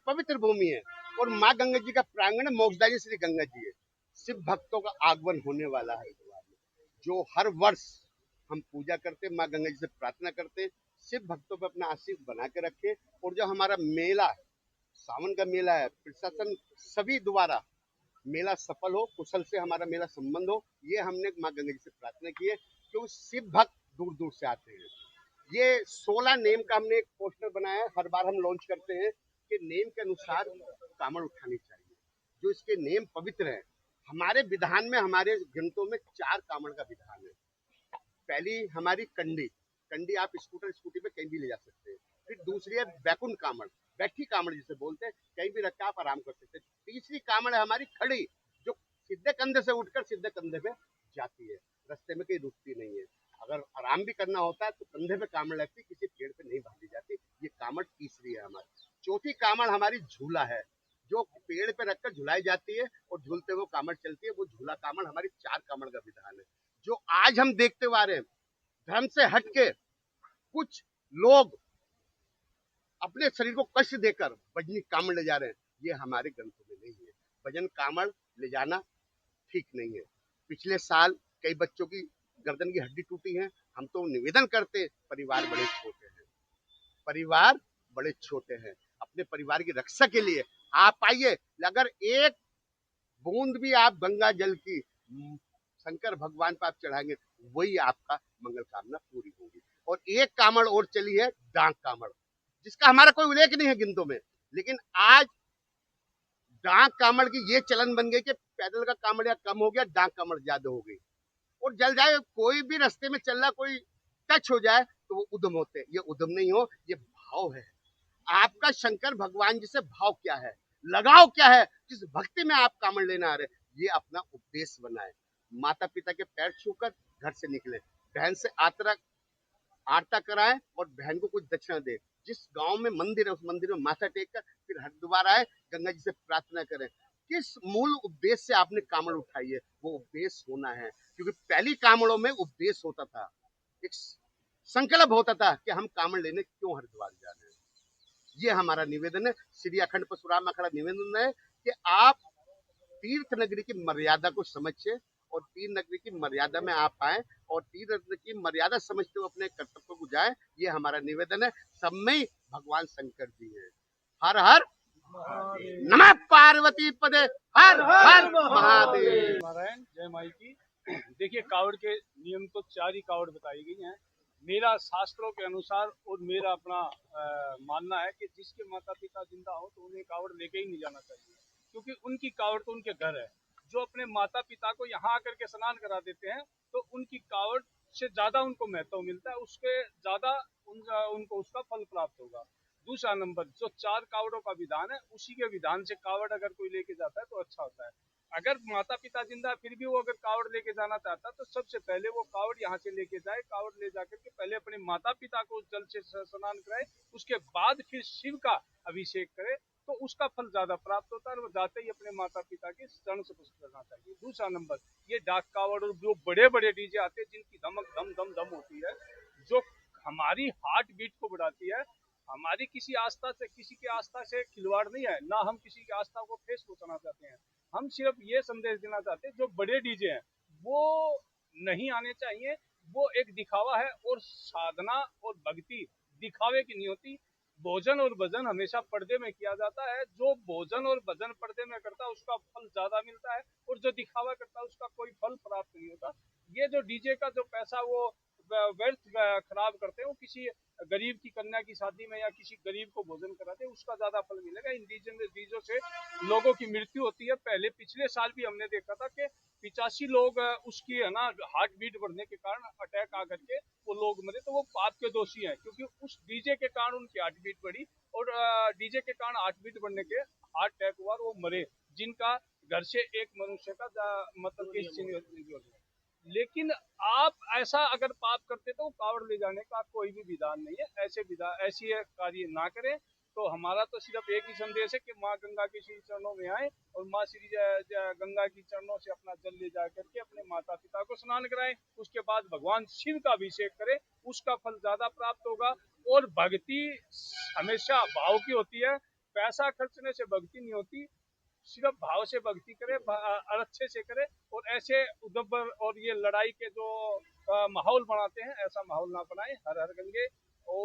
पवित्र भूमि है और माँ गंगा जी का प्रांगण मोक्षदायी श्री गंगा जी है। शिव भक्तों का आगमन होने वाला है हरिद्वार में, जो हर वर्ष हम पूजा करते, माँ गंगा जी से प्रार्थना करते, शिव भक्तों पर अपना आशीष बना के रखे। और जो हमारा मेला है, सावन का मेला है, प्रशासन सभी द्वारा मेला सफल हो, कुशल से हमारा मेला संबंध हो, ये हमने माँ गंगा जी से प्रार्थना की है। क्योंकि शिव भक्त दूर दूर से आते हैं। ये 16 नेम का हमने एक पोस्टर बनाया है, हर बार हम लॉन्च करते हैं कि नेम के अनुसार कामड़ उठानी चाहिए, जो इसके नेम पवित्र है। हमारे विधान में, हमारे ग्रंथों में 4 कामड़ का विधान है। पहली हमारी कंडी, कंडी आप स्कूटी पे कहीं भी ले जा सकते हैं। फिर दूसरी है बैकुंठ कामड़, बैठी कामड़ जिसे बोलते हैं, कहीं भी रख के आप आराम कर सकते हैं। तीसरी कामड़ है हमारी खड़ी, जो सीधे कंधे से उठकर सीधे कंधे पे जाती है, रास्ते में कहीं रुकती नहीं है। अगर आराम भी करना होता है तो कंधे पे कामड़ लगती, किसी पेड़ पे नहीं बांधी जाती। ये कामड़ तीसरी है हमारी। चौथी कामड़ हमारी झूला है, जो पेड़ पे रखकर झुलाई जाती है और झूलते हुए कामड़ चलती है। वो झूला कामड़ हमारी 4 कामड़ का विधान है। जो आज हम देखते हुए आ रहे हैं, धर्म से हटके कुछ लोग अपने शरीर को कष्ट देकर भजनी कामड़ ले जा रहे हैं, ये हमारे ग्रंथों में नहीं है। भजन कामड़ ले जाना ठीक नहीं है। पिछले साल कई बच्चों की गर्दन की हड्डी टूटी है। हम तो निवेदन करते, परिवार बड़े छोटे हैं, परिवार बड़े छोटे हैं, अपने परिवार की रक्षा के लिए आप आइए। अगर एक बूंद भी आप गंगा जल की शंकर भगवान पर आप चढ़ाएंगे, वही आपका मंगल कामना पूरी होगी। और एक कामड़ और चली है, डांक कामड़, जिसका हमारा कोई उल्लेख नहीं है गिनतों में, लेकिन आज डांक कामड़ की ये चलन बन गई कि पैदल का कामड़ या कम हो गया, डांक कामड़ ज्यादा हो गई। और जल जाए, कोई भी रास्ते में चल रहा, कोई टच हो जाए तो वो उद्यम होते हैं। ये उद्यम नहीं हो, ये भाव है। आपका शंकर भगवान जी से भाव क्या है, लगाव क्या है, जिस भक्ति में आप कामड़ लेना आ रहे, ये अपना उपदेश बनाए। माता पिता के पैर छूकर घर से निकले, बहन से आरता कराएं और बहन को कुछ दक्षिणा दे। जिस गांव में मंदिर है, उस मंदिर में माथा टेक कर फिर हरिद्वार आए, गंगा जी से प्रार्थना करें। किस मूल उद्देश्य से आपने कामड़ उठाई है, वो उपदेश होना है। क्योंकि पहली कामड़ों में उपदेश होता था, एक संकल्प होता था कि हम कामड़ लेने क्यों हरिद्वार जा रहे हैं। ये हमारा निवेदन है, श्री अखंड परशुराम अखाड़ा निवेदन है कि आप तीर्थ नगरी की मर्यादा को समझिए और तीर्थ नगरी की मर्यादा में आप आए और तीर्थ नगरी की मर्यादा समझते हुए अपने कर्तव्य को जाए। ये हमारा निवेदन है। सब में सब शंकर जी है। हर हर नमः पार्वती पदे, हर हर महादेव। नारायण, जय माई की। देखिए, कावड़ के नियम तो 4 ही कावड़ बताई गई हैं। मेरा शास्त्रों के अनुसार और मेरा अपना मानना है कि जिसके माता पिता जिंदा हो तो उन्हें कावड़ लेके ही नहीं जाना चाहिए, क्योंकि उनकी कावड़ तो उनके घर है। जो अपने माता पिता को यहाँ आकर के स्नान करा देते हैं तो उनकी कावड़ से ज्यादा उनको महत्व मिलता है, उसके ज्यादा उनको उसका फल प्राप्त होगा। दूसरा नंबर, जो 4 कावड़ों का विधान है, उसी के विधान से कावड़ अगर कोई लेके जाता है तो अच्छा होता है। अगर माता पिता जिंदा फिर भी वो अगर कावड़ लेके जाना चाहता है तो सबसे पहले वो कावड़ यहाँ से लेके जाए। कावड़ ले जाकर के पहले अपने माता पिता को उस जल से स्नान कराए, उसके बाद फिर शिव का अभिषेक करे, तो उसका फल ज्यादा प्राप्त होता है और वो जाते ही अपने माता पिता के चरण से पुष्ट करना चाहिए। दूसरा नंबर, ये डाक कावड़ और जो बड़े बड़े डीजे आते हैं जिनकी धमक धम धम धम होती है, जो हमारी हार्ट बीट को बढ़ाती है। हमारी किसी आस्था से, किसी की आस्था से खिलवाड़ नहीं है, ना हम किसी की आस्था को ठेस पहुंचाना चाहते हैं। हम सिर्फ ये संदेश देना चाहते हैं, जो बड़े डीजे हैं वो नहीं आने चाहिए। वो एक दिखावा है और साधना और भक्ति दिखावे की नहीं होती। भोजन और भजन हमेशा पर्दे में किया जाता है। जो भोजन और भजन पर्दे में करता है उसका फल ज्यादा मिलता है, और जो दिखावा करता है उसका कोई फल प्राप्त नहीं होता। ये जो डीजे का जो पैसा वो व्यर्थ खराब करते हैं, वो किसी गरीब की कन्या की शादी में या किसी गरीब को भोजन कराते हैं, उसका ज्यादा फल मिलेगा। इन डीजों से लोगों की मृत्यु होती है। पहले पिछले साल भी हमने देखा था कि 85 लोग उसकी है ना हार्ट बीट बढ़ने के कारण अटैक आकर के वो लोग मरे, तो वो पाप के दोषी हैं, क्योंकि उस डीजे के कारण उनकी हार्ट बीट बढ़ी और डीजे के कारण हार्ट बीट बढ़ने के हार्ट अटैक हुआ और वो मरे, जिनका घर से एक मनुष्य का मतलब कि। लेकिन आप ऐसा अगर पाप करते तो कावड़ ले जाने का कोई भी विधान नहीं है। ऐसी कार्य ना करें। तो हमारा तो सिर्फ एक ही संदेश है कि माँ गंगा के श्री चरणों में आए और माँ श्री गंगा की चरणों से अपना जल ले जा करके अपने माता पिता को स्नान कराएं। उसके बाद भगवान शिव का अभिषेक करें, उसका फल ज्यादा प्राप्त होगा। और भक्ति हमेशा भाव की होती है। पैसा खर्चने से भक्ति नहीं होती, सिर्फ भाव से भक्ति करे और अच्छे से करे। और ऐसे उद्दबर और ये लड़ाई के जो माहौल बनाते हैं, ऐसा माहौल ना बनाए। हर हर गंगे। ओम